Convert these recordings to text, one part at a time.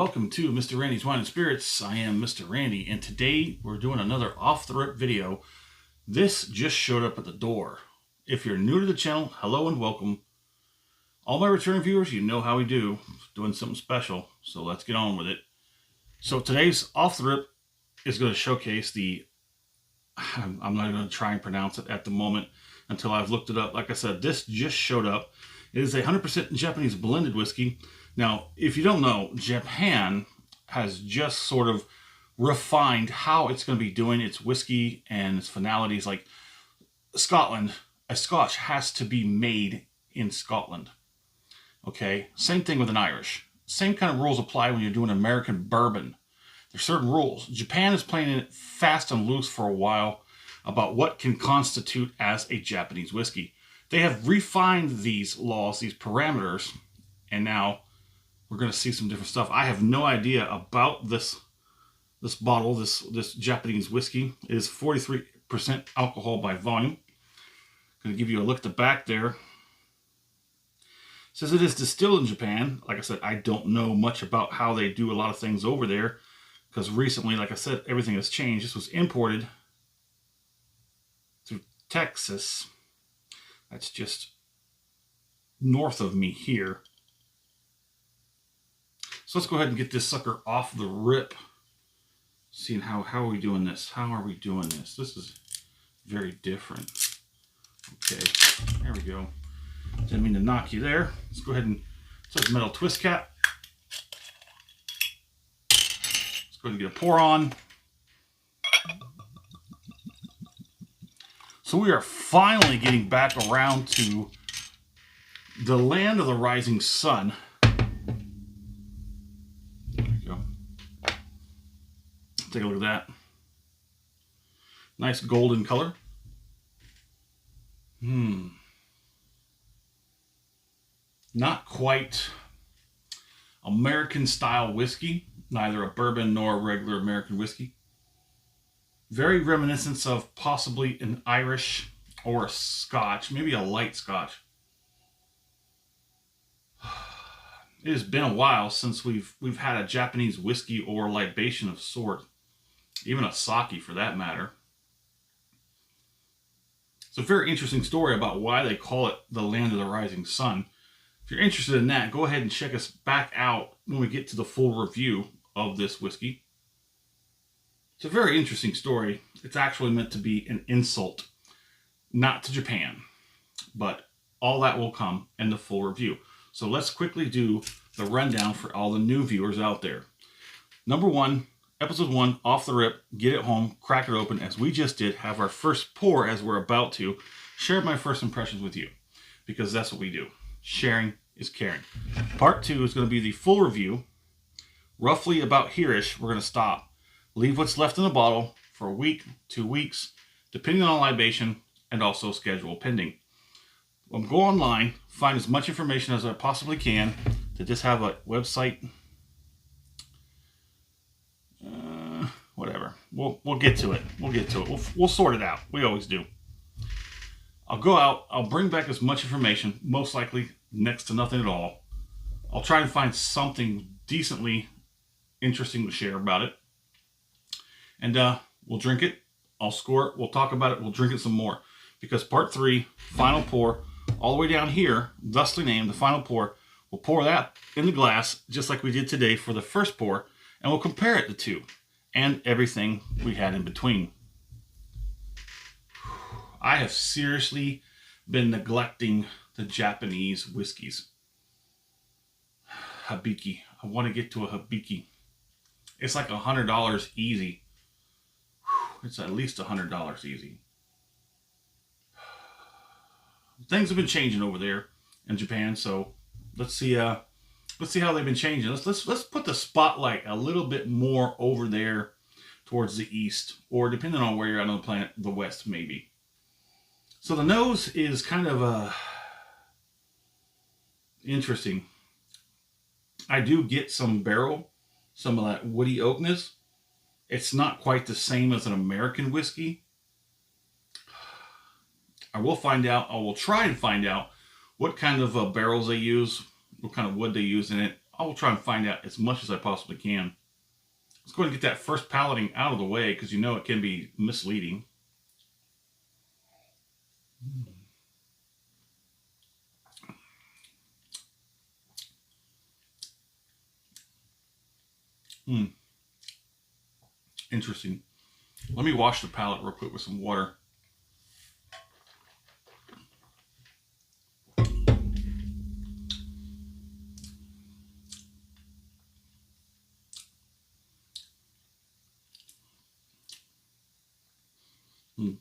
welcome to Mr. Randy's Wine and Spirits. I am Mr. Randy, and today we're doing another off-the-rip video. This just showed up at the door. If you're new to the channel, hello and welcome. All my returning viewers, you know how we do. Doing something special, so let's get on with it. So today's off-the-rip is going to showcase the... I'm not going to try and pronounce it at the moment until I've looked it up. Like I said, this just showed up. It is a 100% Japanese blended whiskey. Now, if you don't know, Japan has just sort of refined how it's going to be doing its whiskey and its finalities. Like Scotland, a Scotch has to be made in Scotland. Okay, same thing with an Irish. Same kind of rules apply when you're doing American bourbon. There's certain rules. Japan is playing it fast and loose for a while about what can constitute as a Japanese whiskey. They have refined these laws, these parameters, and now we're going to see some different stuff. I have no idea about this bottle, this Japanese whiskey. It is 43% alcohol by volume. Going to give you a look at the back there. It says it is distilled in Japan. Like I said, I don't know much about how they do a lot of things over there, because recently, like I said, everything has changed. This was imported through Texas. That's just north of me here. So let's go ahead and get this sucker off the rip. Seeing how are we doing this? How are we doing this? This is very different. Okay, there we go. Didn't mean to knock you there. Let's go ahead and, so it's metal twist cap. Let's go ahead and get a pour on. So we are finally getting back around to the land of the rising sun. There we go. Take a look at that. Nice golden color. Not quite American style whiskey. Neither a bourbon nor a regular American whiskey. Very reminiscent of possibly an Irish or a Scotch, maybe a light Scotch. It has been a while since we've had a Japanese whiskey or libation of sort, even a sake for that matter. It's a very interesting story about why they call it the land of the rising sun. If you're interested in that, go ahead and check us back out when we get to the full review of this whiskey. It's a very interesting story. It's actually meant to be an insult, not to Japan, but all that will come in the full review. So let's quickly do the rundown for all the new viewers out there. Number one, episode 1, off the rip, get it home, crack it open, as we just did, have our first pour as we're about to, share my first impressions with you, because that's what we do. Sharing is caring. Part 2 is going to be the full review. Roughly about here-ish, we're going to stop. Leave what's left in the bottle for a week, 2 weeks, depending on libation, and also schedule pending. I'll go online, find as much information as I possibly can to just have a website. Whatever. We'll get to it. We'll get to it. We'll sort it out. We always do. I'll go out. I'll bring back as much information, most likely next to nothing at all. I'll try and find something decently interesting to share about it. And we'll drink it. I'll score it. We'll talk about it. We'll drink it some more. Because part 3, final pour, all the way down here, thusly named the final pour, we'll pour that in the glass, just like we did today for the first pour, and we'll compare it to 2, and everything we had in between. I have seriously been neglecting the Japanese whiskeys. Hibiki. I want to get to a Hibiki. It's like $100 easy. It's at least $100 easy. Things have been changing over there in Japan, so let's see how they've been changing. Let's put the spotlight a little bit more over there towards the east, or depending on where you're at on the planet, the west maybe. So the nose is kind of interesting. I do get some barrel, some of that woody oakness. It's not quite the same as an American whiskey. I will find out, I will try and find out what kind of barrels they use, what kind of wood they use in it. I will try and find out as much as I possibly can. Let's go ahead and get that first palating out of the way, because you know it can be misleading. Interesting. Let me wash the palate real quick with some water.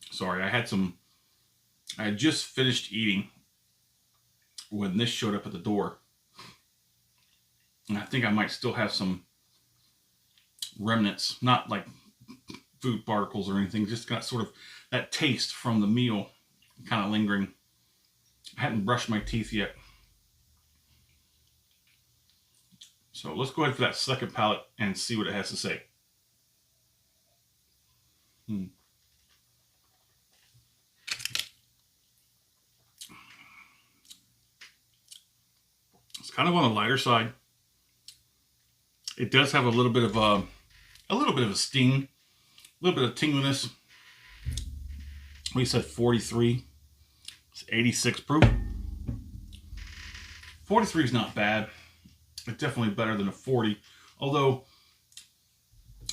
Sorry, I had just finished eating when this showed up at the door. And I think I might still have some remnants, not like food particles or anything, just got sort of that taste from the meal kind of lingering. I hadn't brushed my teeth yet. So let's go ahead for that second palate and see what it has to say. It's kind of on the lighter side. It does have a little bit of a sting, a little bit of tingliness. We said 43. It's 86 proof. 43 is not bad. It's definitely better than a 40. Although,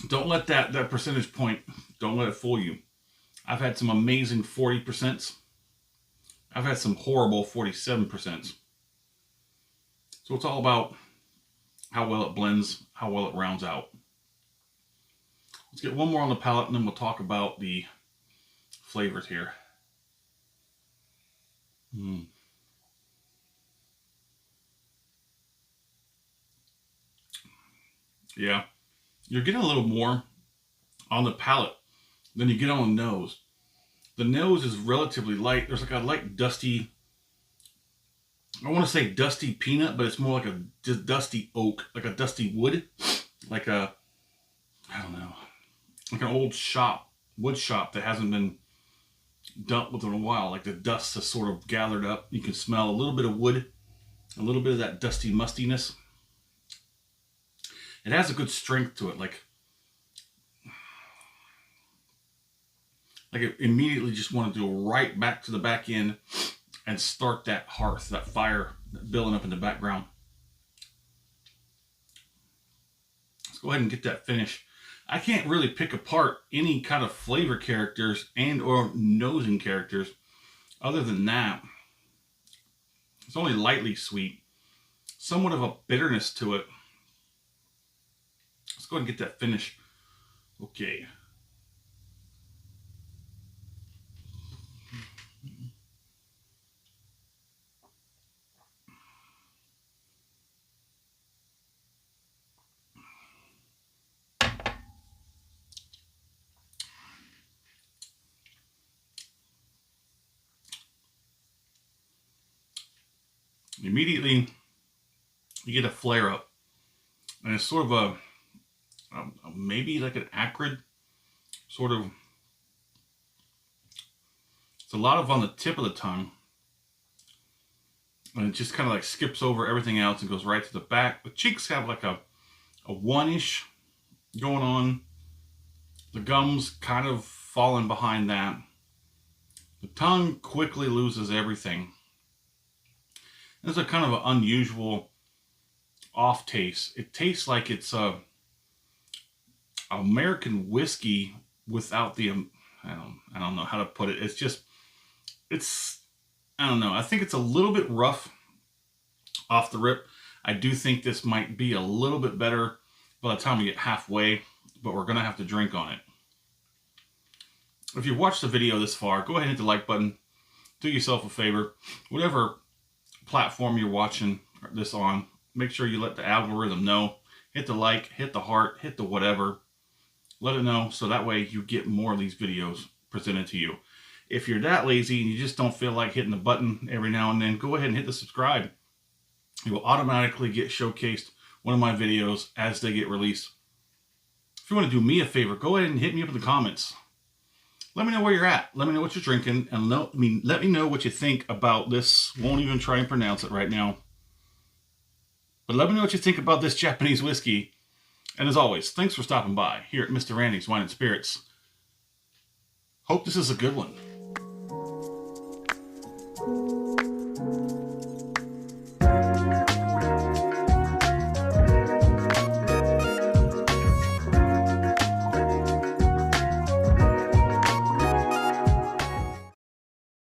don't let that percentage point, don't let it fool you. I've had some amazing 40%. I've had some horrible 47%. So it's all about how well it blends, how well it rounds out. Let's get one more on the palate and then we'll talk about the flavors here. Yeah, you're getting a little more on the palate than you get on the nose. The nose is relatively light. There's like a light dusty, I want to say dusty peanut, but it's more like a just dusty oak, like a dusty wood, like a, I don't know, like an old wood shop that hasn't been dealt with in a while. Like the dust has sort of gathered up. You can smell a little bit of wood, a little bit of that dusty mustiness. It has a good strength to it, like it immediately just wanted to go right back to the back end and start that hearth, that fire building up in the background. Let's go ahead and get that finish. I can't really pick apart any kind of flavor characters and or nosing characters other than that. It's only lightly sweet, somewhat of a bitterness to it. Let's go ahead and get that finish. Okay. Immediately, you get a flare up, and it's sort of a maybe like an acrid sort of. It's a lot of on the tip of the tongue, and it just kind of like skips over everything else and goes right to the back. The cheeks have like a one-ish going on. The gums kind of falling behind that. The tongue quickly loses everything. There's a kind of an unusual off taste. It tastes like it's a American whiskey without the I don't know how to put it. It's just I don't know. I think it's a little bit rough off the rip. I do think this might be a little bit better by the time we get halfway, but we're gonna have to drink on it. If you've watched the video this far, go ahead and hit the like button. Do yourself a favor. Whatever platform you're watching this on, make sure you let the algorithm know. Hit the like, hit the heart, hit the whatever. Let it know so that way you get more of these videos presented to you. If you're that lazy and you just don't feel like hitting the button every now and then, go ahead and hit the subscribe. You will automatically get showcased one of my videos as they get released. If you want to do me a favor, go ahead and hit me up in the comments. Let me know where you're at. Let me know what you're drinking, and let me know what you think about this. Won't even try and pronounce it right now. But let me know what you think about this Japanese whiskey. And as always, thanks for stopping by here at Mr. Randy's Wine and Spirits. Hope this is a good one.